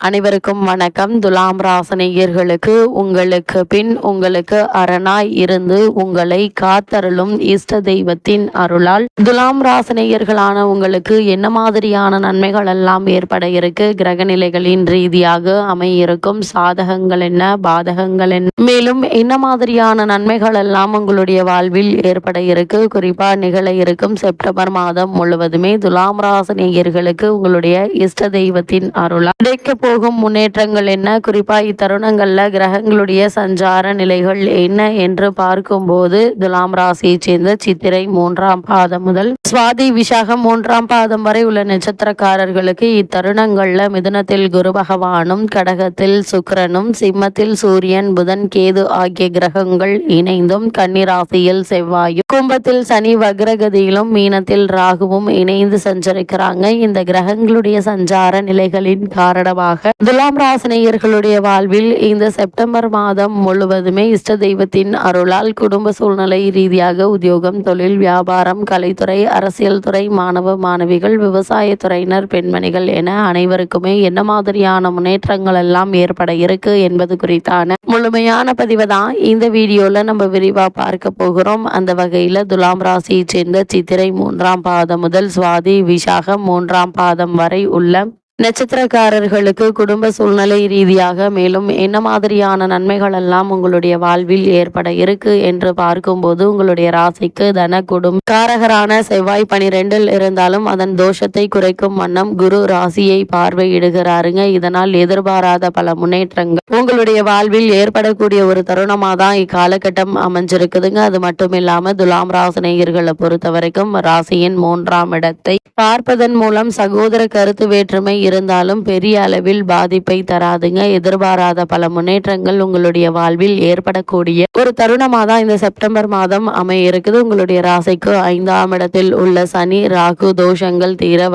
அனைவருக்கும் வணக்கம். துலாம் ராசினியர்களுக்கு உங்களுக்கு பின் உங்களுக்கு அரணாய் இருந்து உங்களை காத்தருளும் இஷ்ட தெய்வத்தின் அருளால் துலாம் ராசினியர்களான உங்களுக்கு என்ன மாதிரியான நன்மைகள் எல்லாம் ஏற்பட இருக்கு, கிரகநிலைகளின் ரீதியாக அமையிருக்கும் சாதகங்கள் என்ன, பாதகங்கள் என்ன, மேலும் என்ன மாதிரியான நன்மைகள் எல்லாம் உங்களுடைய வாழ்வில் ஏற்பட இருக்கு, குறிப்பா நிகழ இருக்கும் செப்டம்பர் மாதம் முழுவதுமே துலாம் ராசினியர்களுக்கு உங்களுடைய இஷ்ட தெய்வத்தின் அருளால் கிடைக்க போகும் முன்னேற்றங்கள் என்ன, குறிப்பா இத்தருணங்கள்ல கிரகங்களுடைய சஞ்சார நிலைகள் என்ன என்று பார்க்கும்போது துலாம் ராசியை சேர்ந்த சித்திரை 3ஆம் பாதம் முதல் சுவாதி விசாகம் 3ஆம் பாதம் வரை உள்ள நட்சத்திரக்காரர்களுக்கு இத்தருணங்கள்ல மிதுனத்தில் குரு பகவானும், கடகத்தில் சுக்கிரனும், சிம்மத்தில் சூரியன், புதன், கேது ஆகிய கிரகங்கள் இணைந்தும், கன்னிராசியில் செவ்வாயும், கும்பத்தில் சனி வக்ரகதியிலும், மீனத்தில் ராகுவும் இணைந்து சஞ்சரிக்கிறாங்க. இந்த கிரகங்களுடைய சஞ்சார நிலைகளின் காரணமாக துலாம் ராசினியர்களுடைய வாழ்வில் இந்த செப்டம்பர் மாதம் முழுவதுமே இஷ்ட தெய்வத்தின் அருளால் குடும்ப சூழ்நிலை ரீதியாக உத்தியோகம், தொழில், வியாபாரம், கலைத்துறை, அரசியல் துறை, மாணவ மாணவிகள், விவசாய துறையினர், பெண்மணிகள் என அனைவருக்குமே என்ன மாதிரியான முன்னேற்றங்கள் எல்லாம் ஏற்பட இருக்கு என்பது குறித்தான முழுமையான பதிவை தான் இந்த வீடியோல நம்ம விரிவா பார்க்க போகிறோம். அந்த வகையில துலாம் ராசியை சேர்ந்த சித்திரை 3ஆம் பாதம் முதல் சுவாதி விசாகம் 3ஆம் பாதம் வரை உள்ள நட்சத்திரக்காரர்களுக்கு குடும்ப சூழ்நிலை ரீதியாக மேலும் என்ன மாதிரியான நன்மைகள் எல்லாம் உங்களுடைய வாழ்வில் ஏற்பட இருக்கு என்று பார்க்கும்போது உங்களுடைய ராசிக்கு தன குடும்ப காரகரான செவ்வாய் 12 இருந்தாலும் அதன் தோஷத்தை குறைக்கும் வண்ணம் குரு ராசியை பார்வையிடுகிறாருங்க. இதனால் எதிர்பாராத பல முன்னேற்றங்கள் உங்களுடைய வாழ்வில் ஏற்படக்கூடிய ஒரு தருணமா தான் இக்காலகட்டம் அமைஞ்சிருக்குதுங்க. அது மட்டும் இல்லாம துலாம் ராசினியர்களை பொறுத்த வரைக்கும் ராசியின் 3ஆம் இடத்தை பார்ப்பதன் மூலம் சகோதர கருத்து வேற்றுமை இருந்தாலும் பெரிய அளவில் பாதிப்பை தராதுங்க. எதிர்பாராத பல முன்னேற்றங்கள் உங்களுடைய வாழ்வில் ஏற்படக்கூடிய ஒரு தருணமாக தான் இந்த செப்டம்பர் மாதம் அமைய இருக்குது. உங்களுடைய ராசிக்கு 5ஆம் இடத்தில் உள்ள சனி ராகு தோஷங்கள் தீர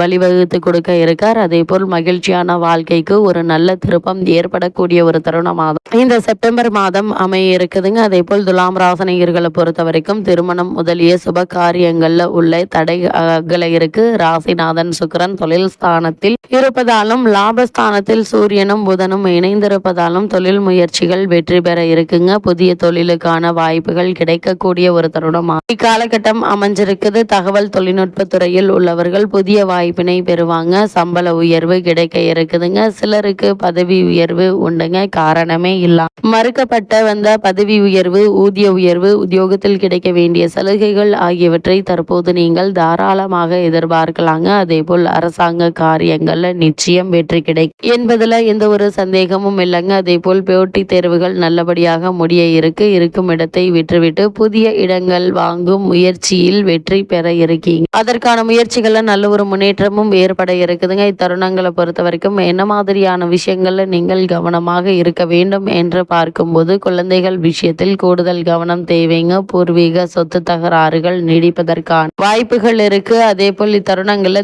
வழிவகுத்து கொடுக்க இருக்கார். அதே போல் மகிழ்ச்சியான வாழ்க்கைக்கு ஒரு நல்ல திருப்பம் ஏற்படக்கூடிய ஒரு தருணமாக இந்த செப்டம்பர் மாதம் அமைய இருக்குதுங்க. அதே போல் துலாம் ராசினியர்களை பொறுத்த வரைக்கும் திருமணம் முதலிய சுப காரியங்கள்ல உள்ள தடை அகல இருக்கு. ராசிநாதன் சுக்கிரன் தொழில் ஸ்தானத்தில் இருப்பதாலும், லாபஸ்தானத்தில் சூரியனும் புதனும் இணைந்திருப்பதாலும் தொழில் முயற்சிகள் வெற்றி பெற இருக்குங்க. புதிய தொழிலுக்கான வாய்ப்புகள் கிடைக்கக்கூடிய ஒரு தருணமா இக்காலகட்டம் அமைஞ்சிருக்குது. தகவல் தொழில்நுட்ப துறையில் உள்ளவர்கள் புதிய வாய்ப்பினை பெறுவாங்க. சம்பள உயர்வு கிடைக்க இருக்குதுங்க. சிலருக்கு பதவி உயர்வு உண்டுங்க. காரணமே இல்ல மறுக்கப்பட்ட வந்த பதவி உயர்வு, ஊதிய உயர்வு, உத்தியோகத்தில் கிடைக்க வேண்டிய சலுகைகள் ஆகியவற்றை தற்போது நீங்கள் தாராளமாக எதிர்பார்க்கலாங்க. அதே போல் அரசாங்க காரியங்கள்ல நிச்சயம் வெற்றி கிடைக்கும் என்பதுல எந்த ஒரு சந்தேகமும் இல்லைங்க. அதே போல் போட்டி தேர்வுகள் நல்லபடியாக முடிய இருக்கும் இடத்தை விட்டுவிட்டு புதிய இடங்கள் வாங்கும் முயற்சியில் வெற்றி பெற இருக்கீங்க. அதற்கான முயற்சிகள்ல நல்ல ஒரு முன்னேற்றமும் ஏற்பட இருக்குதுங்க. இத்தருணங்களை பொறுத்த வரைக்கும் என்ன மாதிரியான விஷயங்கள்ல நீங்கள் கவனமாக இருக்க வேண்டும் என்று பார்க்கும்போது குழந்தைகள் விஷயத்தில் கூடுதல் கவனம் தேவைங்க. பூர்வீக சொத்து தகராறுகள் நீடிப்பதற்கான வாய்ப்புகள் இருக்கு. அதே போல் இத்தருணங்கள்ல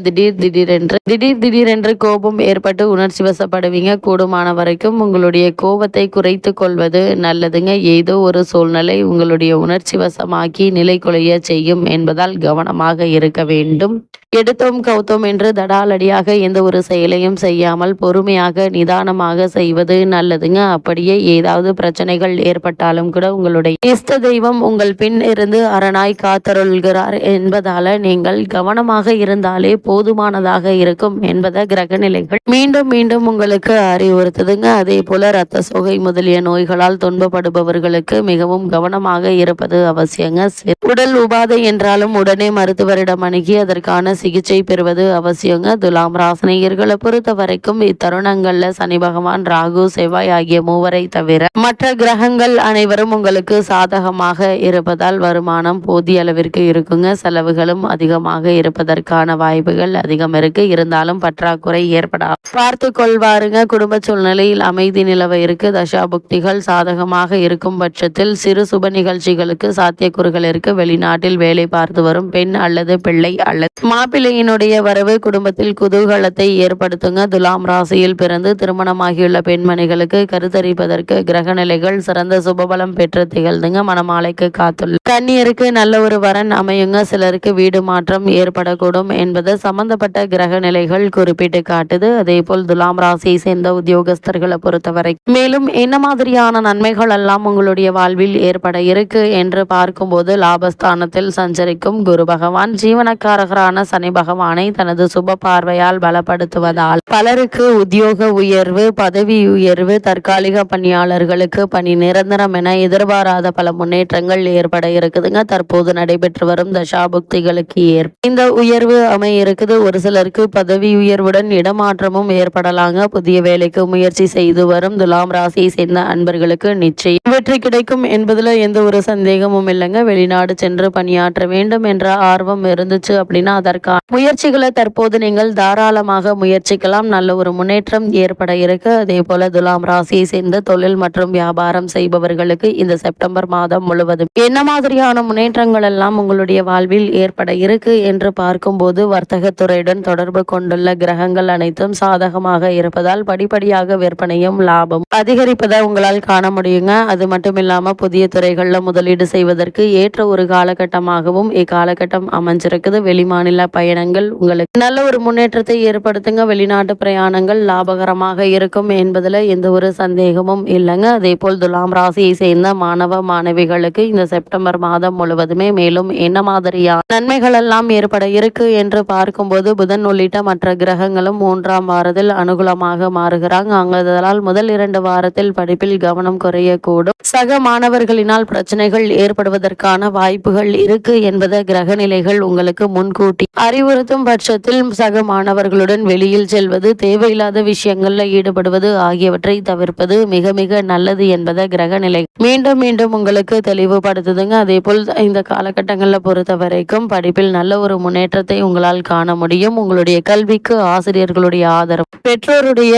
திடீரென்று கோபம் ஏற்பட்டு உணர்ச்சி வசப்படுவீங்க. கூடுமான வரைக்கும் உங்களுடைய கோபத்தை குறைத்து கொள்வது நல்லதுங்க. ஏதோ ஒரு சூழ்நிலை உங்களுடைய உணர்ச்சி வசமாக்கி நிலை குலைய செய்யும் என்பதால் கவனமாக இருக்க வேண்டும். எடுத்தோம் கவுத்தோம் என்று தடாலடியாக எந்த ஒரு செயலையும் செய்யாமல் பொறுமையாக நிதானமாக செய்வது நல்லதுங்க. அப்படியே ஏதாவது பிரச்சனைகள் ஏற்பட்டாலும் கூட உங்களுடைய இஷ்ட தெய்வம் உங்கள் பின் இருந்து அரணாய் காத்தருள்கிறார் என்பதால நீங்கள் கவனமாக இருந்தாலே போதுமானதாக இருக்கும் என்பதை கிரகநிலைகள் மீண்டும் மீண்டும் உங்களுக்கு அறிவுறுத்துதுங்க. அதே போல இரத்த சோகை முதலிய நோய்களால் துன்பப்படுபவர்களுக்கு மிகவும் கவனமாக இருப்பது அவசியங்க. உடல் உபாதை என்றாலும் உடனே மருத்துவரிடம் அணுகி அதற்கான சிகிச்சை பெறுவது அவசியங்க. துலாம் ராசினியர்களை பொறுத்த வரைக்கும் இத்தருணங்கள்ல சனி பகவான், ராகு, செவ்வாய் ஆகிய மூவரை தவிர மற்ற கிரகங்கள் அனைவரும் உங்களுக்கு சாதகமாக இருப்பதால் வருமானம் போதிய அளவிற்கு இருக்குங்க. செலவுகளும் அதிகமாக இருப்பதற்கான வாய்ப்புகள் அதிகம் இருக்கு. இருந்தாலும் பற்றாக்குறை ஏற்படா பார்த்து கொள்வாருங்க. குடும்ப சூழ்நிலையில் அமைதி நிலவ இருக்கு. தசாபுக்திகள் சாதகமாக இருக்கும் பட்சத்தில் சிறு சுப நிகழ்ச்சிகளுக்கு சாத்தியக்கூறுகள் இருக்கு. வெளிநாட்டில் வேலை பார்த்து வரும் பெண் அல்லது பிள்ளை அல்லது மாப்பிள்ளையினுடைய வரவு குடும்பத்தில் குதூகலத்தை ஏற்படுத்துங்க. துலாம் ராசியில் பிறந்து திருமணமாகியுள்ள பெண்மணிகளுக்கு கருத்தரிப்பதற்கு கிரக நிலைகள் சிறந்த சுபபலம் பெற்று திகழ்ந்துங்க. மணமாலைக்கு காத்துள்ள கன்னியருக்கு நல்ல ஒரு வரன் அமையுங்க. சிலருக்கு வீடு மாற்றம் ஏற்படக்கூடும் என்பது சம்பந்தப்பட்ட கிரக நிலைகள் குறிப்பிட்டு காட்டுது. அதே போல் துலாம் ராசியை சேர்ந்த உத்தியோகஸ்தர்களை பொறுத்தவரை மேலும் என்ன மாதிரியான நன்மைகள் எல்லாம் உங்களுடைய வாழ்வில் ஏற்பட இருக்கு என்று பார்க்கும்போது, லாபஸ்தானத்தில் சஞ்சரிக்கும் குரு பகவான் ஜீவனக்காரகரான சனி பகவானை தனது சுப பார்வையால் பலப்படுத்துவதால் பலருக்கு உத்தியோக உயர்வு, பதவி உயர்வு, தற்காலிக பணியாளர்களுக்கு பணி நிரந்தரம் என எதிர்பாராத பல முன்னேற்றங்கள் ஏற்பட இருக்குதுங்க. தற்போது நடைபெற்று வரும் தசாபுக்திகளுக்கு இந்த உயர்வு அமைய இருக்குது. ஒரு சிலருக்கு பதவி உயர்வுடன் இடமாற்றமும் ஏற்படலாங்க. புதிய வேலைக்கு முயற்சி செய்து வரும் துலாம் ராசியை சேர்ந்த அன்பர்களுக்கு நிச்சயம் வெற்றி கிடைக்கும் என்பதுல எந்த ஒரு சந்தேகமும் இல்லைங்க. வெளிநாடு சென்று பணியாற்ற வேண்டும் என்ற ஆர்வம் இருந்துச்சு அப்படின்னா அதற்கான முயற்சிகளை தற்போது நீங்கள் தாராளமாக முயற்சிக்கலாம். நல்ல ஒரு முன்னேற்றம் ஏற்பட இருக்கு. அதே போல துலாம் ராசியை சேர்ந்த தொழில் மற்றும் வியாபாரம் செய்பவர்களுக்கு இந்த செப்டம்பர் மாதம் முழுவதும் என்ன மாதிரியான முன்னேற்றங்கள் எல்லாம் உங்களுடைய வாழ்வில் ஏற்பட இருக்கு என்று பார்க்கும்போது, வர்த்தகத்துறையுடன் தொடர்பு கொண்டுள்ள கிரகங்கள் அனைத்தும் சாதகமாக இருப்பதால் படிப்படியாக விற்பனையும் லாபம் அதிகரிப்பதை உங்களால் காண முடியுங்க. அது மட்டும் இல்லாம புதிய துறைகளில் முதலீடு செய்வதற்கு ஏற்ற ஒரு காலகட்டமாகவும் இக்காலகட்டம் அமைஞ்சிருக்குது. வெளிமாநில பயணங்கள் உங்களுக்கு நல்ல ஒரு முன்னேற்றத்தை ஏற்படுத்துங்க. வெளிநாட்டு பிரயாணங்கள் லாபகரமாக இருக்கும் என்பதுல எந்த ஒரு சந்தேகமும் இல்லைங்க. அதே போல் துலாம் ராசியை சேர்ந்த மாணவ மாணவிகளுக்கு இந்த செப்டம்பர் மாதம் முழுவதுமே மேலும் என்ன மாதிரியான நன்மைகள் எல்லாம் ஏற்பட இருக்கு என்று பார்க்கும்போது, புதன் உள்ளிட்ட மற்ற கிரகங்களும் 3ஆம் வாரத்தில் அனுகூலமாக மாறுகிறாங்க. அதனால் முதல் 2 வாரத்தில் படிப்பில் கவனம் குறையக்கூடும். சக மாணவர்களினால் பிரச்சனைகள் ஏற்படுவதற்கான வாய்ப்புகள் இருக்கு என்பதை கிரக நிலைகள் உங்களுக்கு முன்கூட்டி அறிவுறுத்தும் பட்சத்தில் சக மாணவர்களுடன் வெளியில் செல்வது, தேவையில்லாத விஷயங்கள்ல ஈடுபடுவது ஆகியவற்றை தவிர்ப்பது மிக மிக நல்லது என்பதை கிரக நிலை மீண்டும் மீண்டும் உங்களுக்கு தெளிவுபடுத்துதுங்க. அதே போல் இந்த காலகட்டங்களில் பொறுத்த வரைக்கும் படிப்பில் நல்ல ஒரு முன்னேற்றத்தை உங்களால் காண முடியும். உங்களுடைய கல்விக்கு ஆசிரியர்களுடைய ஆதரவு, பெற்றோருடைய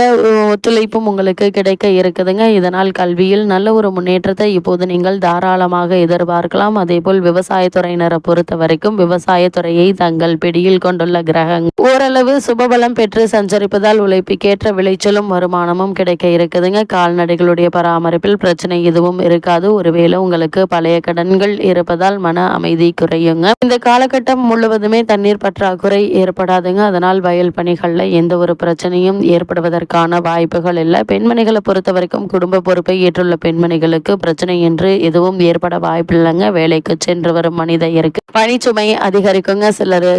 ஒத்துழைப்பும் உங்களுக்கு கிடைக்க இருக்குதுங்க. இதனால் கல்வியில் நல்ல ஒரு முன்னேற்றத்தை இப்போது நீங்கள் தாராளமாக எதிர்பார்க்கலாம். அதே போல் விவசாயத்துறையினரை பொறுத்த வரைக்கும் விவசாயத்துறையை தங்கள் பிடியில் கொண்டுள்ள கிரகங்கள் ஓரளவு சுபபலம் பெற்று சஞ்சரிப்பதால் உழைப்புக்கேற்ற விளைச்சலும் வருமானமும் கிடைக்க இருக்குதுங்க. கால்நடைகளுடைய பராமரிப்பில் பிரச்சனை எதுவும் இருக்காது. ஒருவேளை உங்களுக்கு பழைய கடன்கள் இருப்பதால் மன அமைதி குறையுங்க. இந்த காலகட்டம் முழுவதுமே தண்ணீர் பற்றாக்குறை ஏற்படாதுங்க. அதனால் வயல் பணிகள்ல எந்த ஒரு பிரச்சனையும் ஏற்படுவதற்கான வாய்ப்புகள் இல்லை. பெண்மணிகளை பொறுத்த வரைக்கும் குடும்ப பொறுப்பை ஏற்றுள்ள பெண்மணிகளுக்கு பிரச்சனை என்று எதுவும் ஏற்பட வாய்ப்பில்லைங்க. வேலைக்கு சென்று வரும் மனிதருக்கு பணிச்சுமை அதிகரிக்குங்க.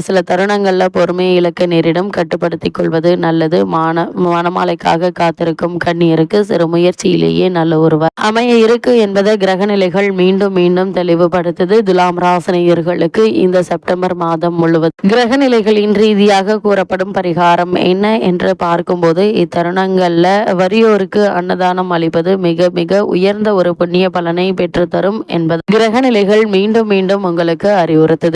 சில தருணங்கள்ல பொறுமையை இழக்க நேரிடம். கட்டுப்படுத்திக் கொள்வது நல்லது. மணமாலைக்காக காத்திருக்கும் கன்னியருக்கு சிறு முயற்சியிலேயே நல்ல ஒருவர் அமைய இருக்கு என்பதை கிரக நிலைகள் மீண்டும் மீண்டும் தெளிவுபடுத்துது. துலாம் ராசினியர்களுக்கு இந்த செப்டம்பர் மாதம் முழுவதும் கிரக நிலைகளின் ரீதியாக கூறப்படும் பரிகாரம் என்ன என்று பார்க்கும்போது, இத்தருணங்கள்ல வறியோருக்கு அன்னதானம் அளிப்பது மிக மிக உயர்ந்த ஒரு புண்ணிய பலனை பெற்றுத்தரும் என்பது கிரக நிலைகள் மீண்டும் மீண்டும் உங்களுக்கு அறிவுறுத்துது.